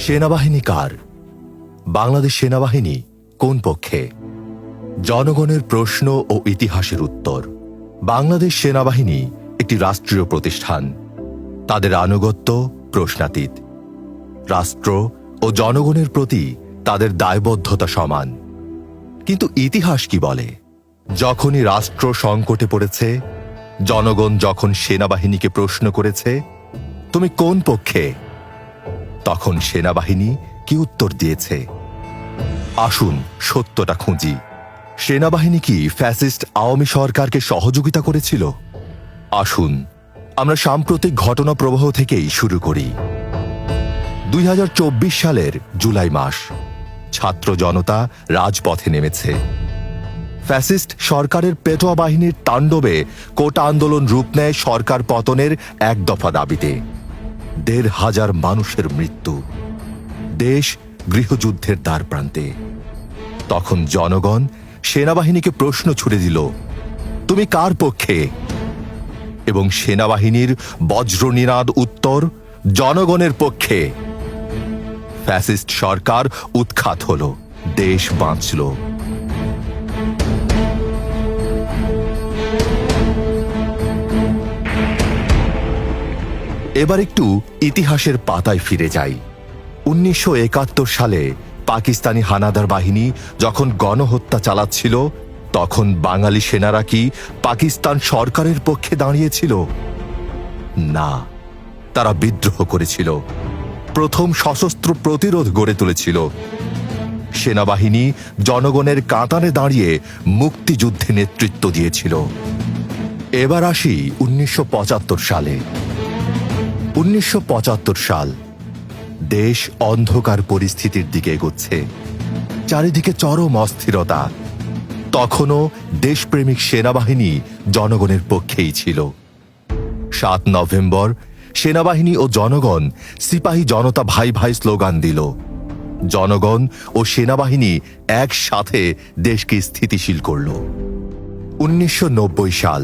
সেনাবাহিনী কার? বাংলাদেশ সেনাবাহিনী কোন পক্ষে? জনগণের প্রশ্ন ও ইতিহাসের উত্তর। বাংলাদেশ সেনাবাহিনী একটি রাষ্ট্রীয় প্রতিষ্ঠান। তাদের আনুগত্য প্রশ্নাতীত। রাষ্ট্র ও জনগণের প্রতি তাদের দায়বদ্ধতা সমান। কিন্তু ইতিহাস কি বলে? যখনই রাষ্ট্র সংকটে পড়েছে, জনগণ যখন সেনাবাহিনীকে প্রশ্ন করেছে, তুমি কোন পক্ষে, তখন সেনাবাহিনী কি উত্তর দিয়েছে? আসুন সত্যটা খুঁজি। সেনাবাহিনী কি ফ্যাসিস্ট আওয়ামী সরকারকে সহযোগিতা করেছিল? আসুন আমরা সাম্প্রতিক ঘটনা প্রবাহ থেকেই শুরু করি। 2024 সালের জুলাই মাস, ছাত্র জনতা রাজপথে নেমেছে। ফ্যাসিস্ট সরকারের পেটোয়া বাহিনীর তাণ্ডবে কোটা আন্দোলন রূপ নেয় সরকার পতনের এক দফা দাবিতে। 1,500 মানুষের মৃত্যু, দেশ গৃহযুদ্ধের দ্বার প্রান্তে। তখন জনগণ সেনাবাহিনীকে প্রশ্ন ছুড়ে দিল, তুমি কার পক্ষে? এবং সেনাবাহিনীর বজ্রনিনাদ উত্তর, জনগণের পক্ষে। ফ্যাসিস্ট সরকার উৎখাত হল, দেশ বাঁচল। এবার একটু ইতিহাসের পাতায় ফিরে যাই। 1971 সালে পাকিস্তানি হানাদার বাহিনী যখন গণহত্যা চালাচ্ছিল, তখন বাঙালি সেনারা কি পাকিস্তান সরকারের পক্ষে দাঁড়িয়েছিল? না, তারা বিদ্রোহ করেছিল, প্রথম সশস্ত্র প্রতিরোধ গড়ে তুলেছিল। সেনাবাহিনী জনগণের কাতারে দাঁড়িয়ে মুক্তিযুদ্ধে নেতৃত্ব দিয়েছিল। এবার আসি 1975 সালে। 1975 সাল, দেশ অন্ধকার পরিস্থিতির দিকে এগোচ্ছে, চারিদিকে চরম অস্থিরতা। তখনও দেশপ্রেমিক সেনাবাহিনী জনগণের পক্ষেই ছিল। 7 নভেম্বর সেনাবাহিনী ও জনগণ সিপাহী জনতা ভাই ভাই স্লোগান দিল। জনগণ ও সেনাবাহিনী একসাথে দেশকে স্থিতিশীল করল। 1990 সাল,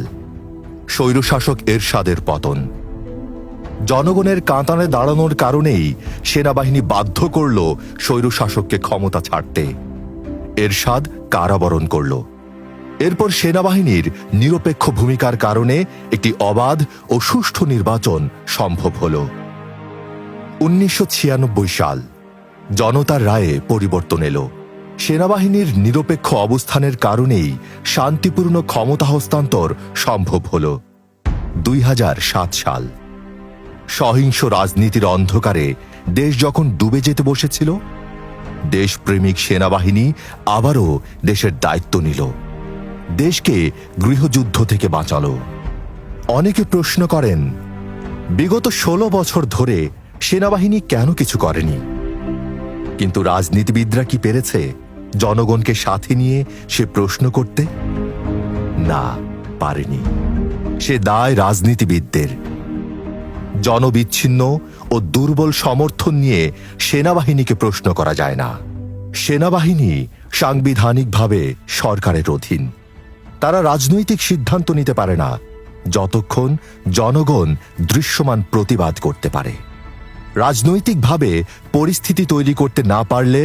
স্বৈরশাসক এরশাদের পতন। জনগণের কাঁতানে দাঁড়ানোর কারণেই সেনাবাহিনী বাধ্য করল স্বৈরশাসককে ক্ষমতা ছাড়তে। এরশাদ কারাবরণ করল। এরপর সেনাবাহিনীর নিরপেক্ষ ভূমিকার কারণে একটি অবাধ ও সুষ্ঠু নির্বাচন সম্ভব হল। 1996 সাল, জনতার রায়ে পরিবর্তন এলো। সেনাবাহিনীর নিরপেক্ষ অবস্থানের কারণেই শান্তিপূর্ণ ক্ষমতা হস্তান্তর সম্ভব হল। 2007 সাল, সহিংস রাজনীতির অন্ধকারে দেশ যখন ডুবে যেতে বসেছিল, দেশপ্রেমিক সেনাবাহিনী আবারও দেশের দায়িত্ব নিল, দেশকে গৃহযুদ্ধ থেকে বাঁচালো। অনেকে প্রশ্ন করেন, বিগত 16 বছর ধরে সেনাবাহিনী কেন কিছু করেনি? কিন্তু রাজনীতিবিদরা কি পেরেছে জনগণকে সাথে নিয়ে সে প্রশ্ন করতে? না, পারেনি। সে দায় রাজনীতিবিদদের। জনবিচ্ছিন্ন ও দুর্বল সমর্থন নিয়ে সেনাবাহিনীকে প্রশ্ন করা যায় না। সেনাবাহিনী সাংবিধানিকভাবে সরকারের অধীন। তারা রাজনৈতিক সিদ্ধান্ত নিতে পারে না যতক্ষণ জনগণ দৃশ্যমান প্রতিবাদ করতে পারে। রাজনৈতিকভাবে পরিস্থিতি তৈরি করতে না পারলে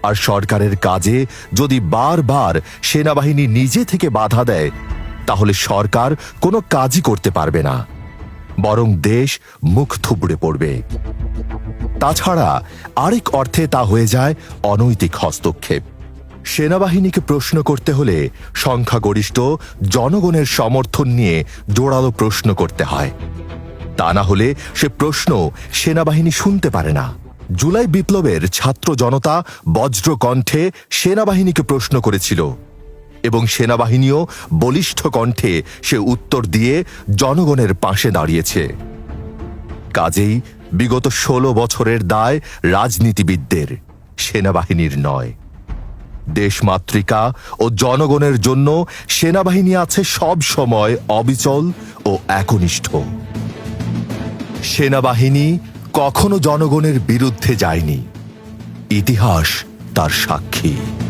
আর সরকারের কাজে যদি বারবার সেনাবাহিনী নিজে থেকে বাধা দেয়, তাহলে সরকার কোনো কাজই করতে পারবে না, বরং দেশ মুখ থুবড়ে পড়বে। তাছাড়া আরেক অর্থে তা হয়ে যায় অনৈতিক হস্তক্ষেপ। সেনাবাহিনীকে প্রশ্ন করতে হলে সংখ্যাগরিষ্ঠ জনগণের সমর্থন নিয়ে জোরালো প্রশ্ন করতে হয়। তা না হলে সে প্রশ্ন সেনাবাহিনী শুনতে পারে না। জুলাই বিপ্লবের ছাত্র জনতা বজ্র কণ্ঠে সেনাবাহিনীকে প্রশ্ন করেছিল এবং সেনাবাহিনীও বলিষ্ঠ কণ্ঠে সে উত্তর দিয়ে জনগণের পাশে দাঁড়িয়েছে। কাজেই বিগত 16 বছরের দায় রাজনীতিবিদদের, সেনাবাহিনীর নয়। দেশমাতৃকা ও জনগণের জন্য সেনাবাহিনী আছে সব সময় অবিচল ও একনিষ্ঠ। সেনাবাহিনী কখনো জনগণের বিরুদ্ধে যায়নি। ইতিহাস তা তার সাক্ষী।